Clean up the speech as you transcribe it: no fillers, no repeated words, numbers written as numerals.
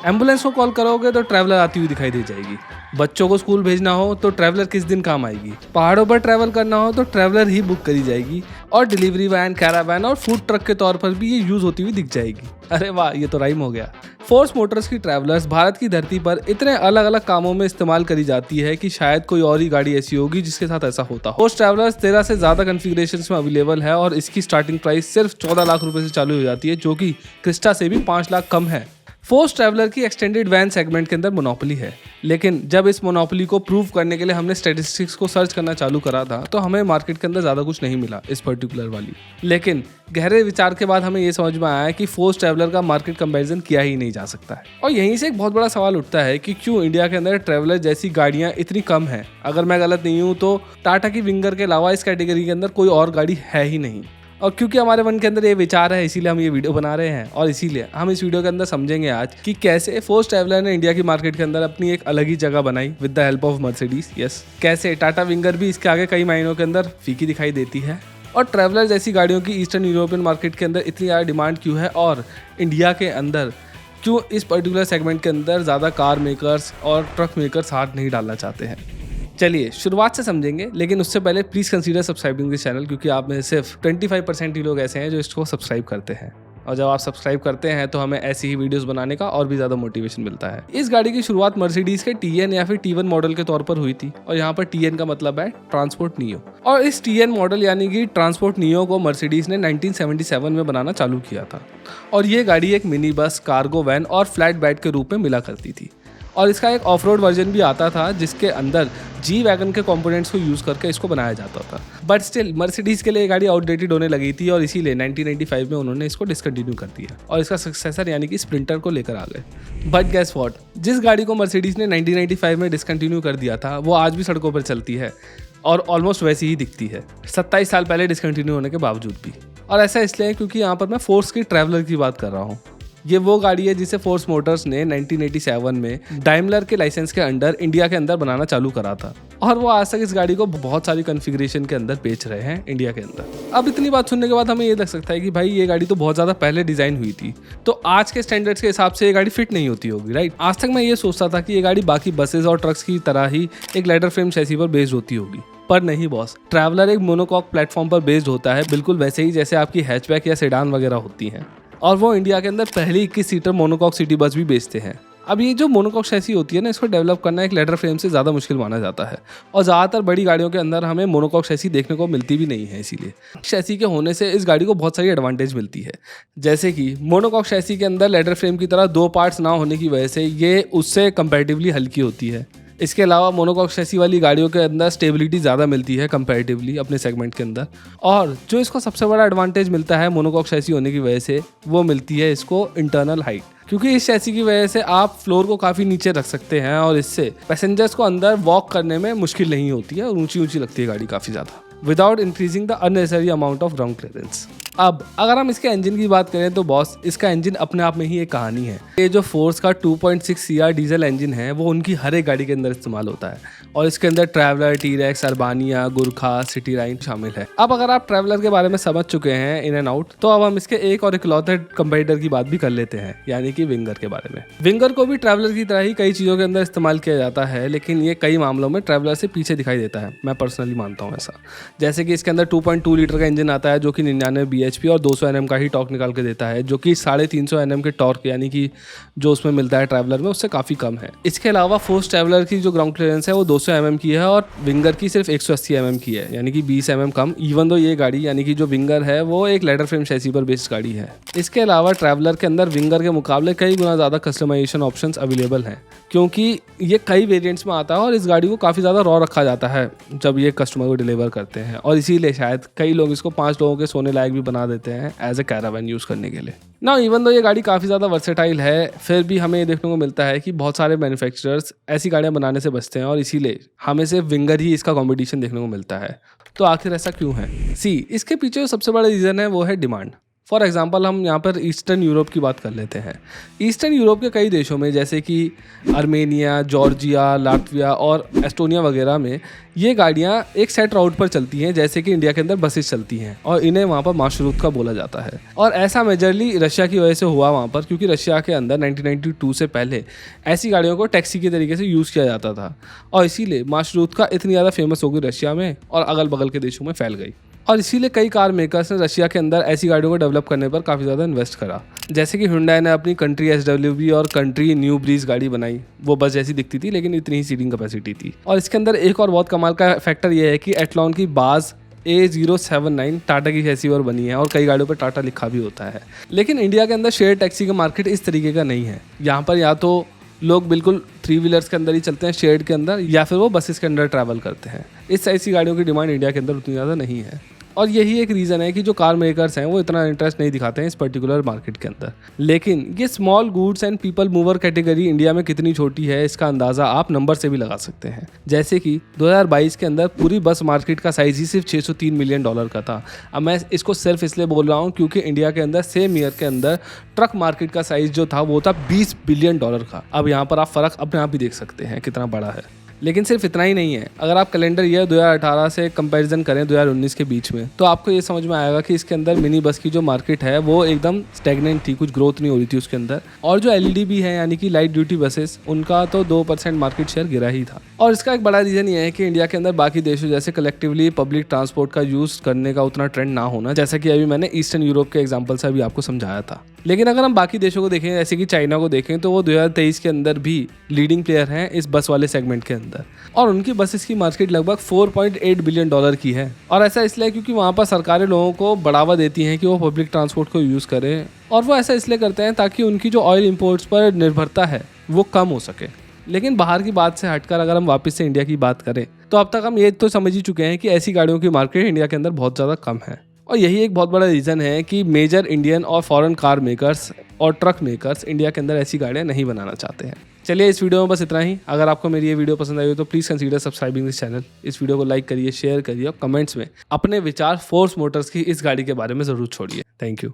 Ambulance को call करोगे तो ट्रैवलर आती हुई दिखाई दे जाएगी। बच्चों को स्कूल भेजना हो तो ट्रैवलर किस दिन काम आएगी। पहाड़ों पर ट्रैवल करना हो तो ट्रैवलर ही बुक करी जाएगी। और डिलीवरी वैन, कैरावैन और फूड ट्रक के तौर पर भी ये यूज होती हुई दिख जाएगी। अरे वाह, ये तो राइम हो गया। फोर्स मोटर्स की ट्रैवलर्स भारत की धरती पर इतने अलग अलग कामों में इस्तेमाल करी जाती है कि शायद कोई और ही गाड़ी ऐसी होगी जिसके साथ ऐसा होता हो। फोर्स ट्रैवलर्स 13 से ज्यादा कॉन्फ़िगरेशंस में अवेलेबल है और इसकी स्टार्टिंग प्राइस सिर्फ 14 लाख रुपए से चालू हो जाती है, जो कि क्रिस्टा से भी 5 लाख कम है। फोर्स ट्रैवलर की एक्सटेंडेड वैन सेगमेंट के अंदर मोनोपोली है, लेकिन जब इस मोनोपोली को प्रूव करने के लिए हमने स्टैटिस्टिक्स को सर्च करना चालू करा था तो हमें मार्केट के अंदर ज़्यादा कुछ नहीं मिला इस पर्टिकुलर वाली। लेकिन गहरे विचार के बाद हमें ये समझ में आया कि फोर्स ट्रैवलर का मार्केट कंपैरिजन किया ही नहीं जा सकता है। और यहीं से एक बहुत बड़ा सवाल उठता है कि क्यों इंडिया के अंदर ट्रैवलर जैसी गाड़ियाँ इतनी कम हैं। अगर मैं गलत नहीं हूँ तो टाटा की विंगर के अलावा इस कैटेगरी के अंदर कोई और गाड़ी है ही नहीं। और क्योंकि हमारे मन के अंदर ये विचार है, इसीलिए हम ये वीडियो बना रहे हैं। और इसीलिए हम इस वीडियो के अंदर समझेंगे आज कि कैसे फोर्स ट्रैवलर ने इंडिया की मार्केट के अंदर अपनी एक अलग ही जगह बनाई with the help of Mercedes. Yes, कैसे टाटा विंगर भी इसके आगे कई महीनों के अंदर फीकी दिखाई देती है। और ट्रैवलर जैसी गाड़ियों की ईस्टर्न यूरोपियन मार्केट के अंदर इतनी ज़्यादा डिमांड क्यों है, और इंडिया के अंदर क्यों इस पर्टिकुलर सेगमेंट के अंदर ज़्यादा कार मेकर्स और ट्रक मेकर्स हाथ नहीं डालना चाहते हैं। चलिए शुरुआत से समझेंगे, लेकिन उससे पहले please consider subscribing this channel, क्योंकि आप में सिर्फ 25% ही लोग ऐसे हैं जो इसको सब्सक्राइब करते हैं। और जब आप सब्सक्राइब करते हैं तो हमें ऐसी ही वीडियोस बनाने का और भी ज़्यादा मोटिवेशन मिलता है। इस गाड़ी की शुरुआत मर्सिडीज के TN या फिर T1 मॉडल के तौर पर हुई थी, और यहाँ पर TN का मतलब है ट्रांसपोर्ट नियो। और इस TN मॉडल यानी कि ट्रांसपोर्ट नियो को मर्सिडीज ने 1977 में बनाना चालू किया था। और ये गाड़ी एक मिनी बस, कार्गो वैन और फ्लैट बेड के रूप में मिला करती थी। और इसका एक ऑफ रोड वर्जन भी आता था जिसके अंदर जी वैगन के कंपोनेंट्स को यूज़ करके इसको बनाया जाता था। बट स्टिल मर्सिडीज़ के लिए ये गाड़ी आउटडेटेड होने लगी थी, और इसीलिए 1995 में उन्होंने इसको डिसकंटिन्यू कर दिया और इसका सक्सेसर यानी कि स्प्रिंटर को लेकर आ गए। बट गेस व्हाट, जिस गाड़ी को मर्सिडीज़ ने 1995 में डिसकंटिन्यू कर दिया था वो आज भी सड़कों पर चलती है और ऑलमोस्ट वैसी ही दिखती है 27 साल पहले डिसकंटिन्यू होने के बावजूद भी। और ऐसा इसलिए क्योंकि यहाँ पर मैं फोर्स की ट्रैवलर की बात कर रहा हूँ। ये वो गाड़ी है जिसे फोर्स मोटर्स ने 1987 में डाइमलर के लाइसेंस के अंडर इंडिया के अंदर बनाना चालू करा था, और वो आज तक इस गाड़ी को बहुत सारी कॉन्फ़िगरेशन के अंदर बेच रहे हैं इंडिया के अंदर। अब इतनी बात सुनने के बाद हमें ये लग सकता है कि भाई ये गाड़ी तो बहुत ज़्यादा पहले डिज़ाइन हुई थी, तो आज के स्टैंडर्ड्स के हिसाब से ये गाड़ी फिट नहीं होती होगी, राइट। आज तक मैं ये सोचता था कि ये गाड़ी बाकी बसेज और ट्रक्स की तरह ही एक लेडर फ्रेम चैसी पर बेस्ड होती होगी, पर नहीं बॉस। ट्रैवलर एक मोनोकॉक प्लेटफॉर्म पर बेस्ड होता है, बिल्कुल वैसे ही जैसे आपकी हैचबैक या सेडान वगैरह होती हैं। और वो इंडिया के अंदर पहली 21 सीटर मोनोकॉक सिटी बस भी बेचते हैं। अब ये जो मोनोकॉक शैसी होती है ना, इसको डेवलप करना एक लेडर फ्रेम से ज़्यादा मुश्किल माना जाता है, और ज़्यादातर बड़ी गाड़ियों के अंदर हमें मोनोकॉक शैसी देखने को मिलती भी नहीं है। इसीलिए शैसी के होने से इस गाड़ी को बहुत सारी एडवांटेज मिलती है, जैसे कि मोनोकॉक शैसी के अंदर लेडर फ्रेम की तरह 2 पार्ट्स ना होने की वजह से ये उससे कंपैरेटिवली हल्की होती है। इसके अलावा मोनोकॉक शैसी वाली गाड़ियों के अंदर स्टेबिलिटी ज़्यादा मिलती है कंपैरेटिवली अपने सेगमेंट के अंदर। और जो इसको सबसे बड़ा एडवांटेज मिलता है मोनोकॉक शैसी होने की वजह से, वो मिलती है इसको इंटरनल हाइट, क्योंकि इस शैसी की वजह से आप फ्लोर को काफ़ी नीचे रख सकते हैं और इससे पैसेंजर्स को अंदर वॉक करने में मुश्किल नहीं होती है और ऊंची ऊंची लगती है गाड़ी काफ़ी ज़्यादा, without increasing the unnecessary amount of ground clearance. अब अगर हम इसके इंजन की बात करें तो बॉस, इसका इंजन अपने आप में ही एक कहानी है। ये जो फोर्स का 2.6 CR डीजल इंजन है वो उनकी हर एक गाड़ी के अंदर इस्तेमाल होता है, और इसके अंदर Traveller, T Rex, Urbania, Gurkha, City Line शामिल है। अब अगर आप ट्रैवलर के बारे में समझ चुके हैं इन एंड आउट, तो अब हम इसके एक और इकलौते कंपेटिटर की बात भी कर लेते हैं, यानी कि विंगर के बारे में। विंगर को भी ट्रैवलर की तरह ही कई चीज़ों के अंदर इस्तेमाल किया जाता है, लेकिन ये कई मामलों में ट्रैवलर से पीछे दिखाई देता है, मैं पर्सनली मानता हूँ ऐसा। जैसे कि इसके अंदर 2.2 लीटर का इंजन आता है जो कि 99 bhp और 200 Nm का ही टॉर्क निकाल के देता है, जो कि 350 Nm के टॉर्क यानी कि जो उसमें मिलता है ट्रैवलर में उससे काफ़ी कम है। इसके अलावा फोर्स ट्रैवलर की जो ग्राउंड क्लियरेंस है वो 200 mm की है और विंगर की सिर्फ 180 mm की है, यानी कि 20 mm कम। इवन दो ये गाड़ी यानी कि जो विंगर है वो एक लेडर फ्रेम शैसी पर बेस्ड गाड़ी है। इसके अलावा ट्रैवलर के अंदर विंगर के मुकाबले कई गुना ज़्यादा कस्टमाइजेशन ऑप्शंस अवेलेबल हैं, क्योंकि ये कई वेरिएंट्स में आता है और इस गाड़ी को काफ़ी ज़्यादा रॉ रखा जाता है जब ये कस्टमर को डिलीवर करते हैं, और इसीलिए शायद कई लोग इसको 5 लोगों के सोने लायक भी बना देते हैं एज ए कैरावैन यूज़ करने के लिए ना। इवन दो ये गाड़ी काफ़ी ज़्यादा वर्सेटाइल है, फिर भी हमें ये देखने को मिलता है कि बहुत सारे मैन्युफैक्चरर्स ऐसी गाड़ियाँ बनाने से बचते हैं, और इसीलिए हमें सिर्फ विंगर ही इसका कॉम्पिटिशन देखने को मिलता है। तो आखिर ऐसा क्यों है? इसके पीछे जो सबसे बड़ा रीज़न है वो है डिमांड। फॉर एग्जांपल हम यहाँ पर ईस्टर्न यूरोप की बात कर लेते हैं। ईस्टर्न यूरोप के कई देशों में जैसे कि आर्मेनिया, जॉर्जिया, लाटविया और एस्टोनिया वगैरह में ये गाड़ियाँ एक सेट राउट पर चलती हैं, जैसे कि इंडिया के अंदर बसेस चलती हैं, और इन्हें वहाँ पर माशरूत का बोला जाता है। और ऐसा मेजरली रशिया की वजह से हुआ वहाँ पर, क्योंकि रशिया के अंदर 1992 से पहले ऐसी गाड़ियों को टैक्सी के तरीके से यूज़ किया जाता था, और इसीलिए माशरूत का इतनी ज़्यादा फेमस हो गई रशिया में और अगल बगल के देशों में फैल गई। और इसीलिए कई कार मेकर्स ने रशिया के अंदर ऐसी गाड़ियों को डेवलप करने पर काफ़ी ज़्यादा इन्वेस्ट करा। जैसे कि Hyundai ने अपनी कंट्री SWB और कंट्री न्यू ब्रीज गाड़ी बनाई। वो बस जैसी दिखती थी लेकिन इतनी ही सीटिंग कैपेसिटी थी। और इसके अंदर एक और बहुत कमाल का फैक्टर ये है कि एटलॉन की बाज A079 टाटा की जैसी और बनी है, और कई गाड़ियों पर टाटा लिखा भी होता है। लेकिन इंडिया के अंदर शेयर टैक्सी का मार्केट इस तरीके का नहीं है। यहाँ पर या तो लोग बिल्कुल 3 व्हीलर्स के अंदर ही चलते हैं, शेयर्ड के अंदर, या फिर वो बसेस के अंदर ट्रैवल करते हैं। इस ऐसी गाड़ियों की डिमांड इंडिया के अंदर उतनी ज़्यादा नहीं है, और यही एक रीज़न है कि जो कार मेकर्स हैं वो इतना इंटरेस्ट नहीं दिखाते हैं इस पर्टिकुलर मार्केट के अंदर। लेकिन ये small goods and people mover category India में कितनी छोटी है, इसका अंदाज़ा आप नंबर से भी लगा सकते हैं। जैसे कि 2022 के अंदर पूरी बस मार्केट का साइज ही सिर्फ $603 मिलियन का था। अब मैं इसको सिर्फ इसलिए बोल रहा हूँ क्योंकि इंडिया के अंदर सेम ईयर के अंदर ट्रक मार्केट का साइज जो था वो था $20 बिलियन का। अब यहाँ पर आप फ़र्क अपने आप ही देख सकते हैं कितना बड़ा है। लेकिन सिर्फ इतना ही नहीं है, अगर आप कैलेंडर ईयर 2018 से कंपैरिजन करें 2019 के बीच में, तो आपको ये समझ में आएगा कि इसके अंदर मिनी बस की जो मार्केट है वो एकदम स्टैग्नेंट थी, कुछ ग्रोथ नहीं हो रही थी उसके अंदर। और जो LED भी है यानी कि लाइट ड्यूटी बसेस, उनका तो 2% मार्केट शेयर गिरा ही था। और इसका एक बड़ा रीज़न ये है कि इंडिया के अंदर बाकी देशों जैसे कलेक्टिवली पब्लिक ट्रांसपोर्ट का यूज़ करने का उतना ट्रेंड ना होना, जैसा कि अभी मैंने ईस्टर्न यूरोप के एग्जाम्पल से अभी आपको समझाया था। लेकिन अगर हम बाकी देशों को देखें जैसे कि चाइना को देखें, तो वो 2023 के अंदर भी लीडिंग प्लेयर हैं इस बस वाले सेगमेंट के अंदर, और उनकी बसेस की मार्केट लगभग $4.8 बिलियन की है। और ऐसा इसलिए क्योंकि वहाँ पर सरकारें लोगों को बढ़ावा देती हैं कि वो पब्लिक ट्रांसपोर्ट को यूज़ करें, और वो ऐसा इसलिए करते हैं ताकि उनकी जो ऑयल इंपोर्ट्स पर निर्भरता है वो कम हो सके। लेकिन बाहर की बात से हटकर अगर हम वापस से इंडिया की बात करें, तो अब तक हम ये तो समझ ही चुके हैं कि ऐसी गाड़ियों की मार्केट इंडिया के अंदर बहुत ज़्यादा कम है। और यही एक बहुत बड़ा रीज़न है कि मेजर इंडियन और फॉरेन कार मेकर्स और ट्रक मेकर्स इंडिया के अंदर ऐसी गाड़ियाँ नहीं बनाना चाहते हैं। चलिए इस वीडियो में बस इतना ही। अगर आपको मेरी ये वीडियो पसंद आई हो तो please consider subscribing this channel. इस वीडियो को लाइक करिए, शेयर करिए और कमेंट्स में अपने विचार फोर्स मोटर्स की इस गाड़ी के बारे में ज़रूर छोड़िए। Thank you.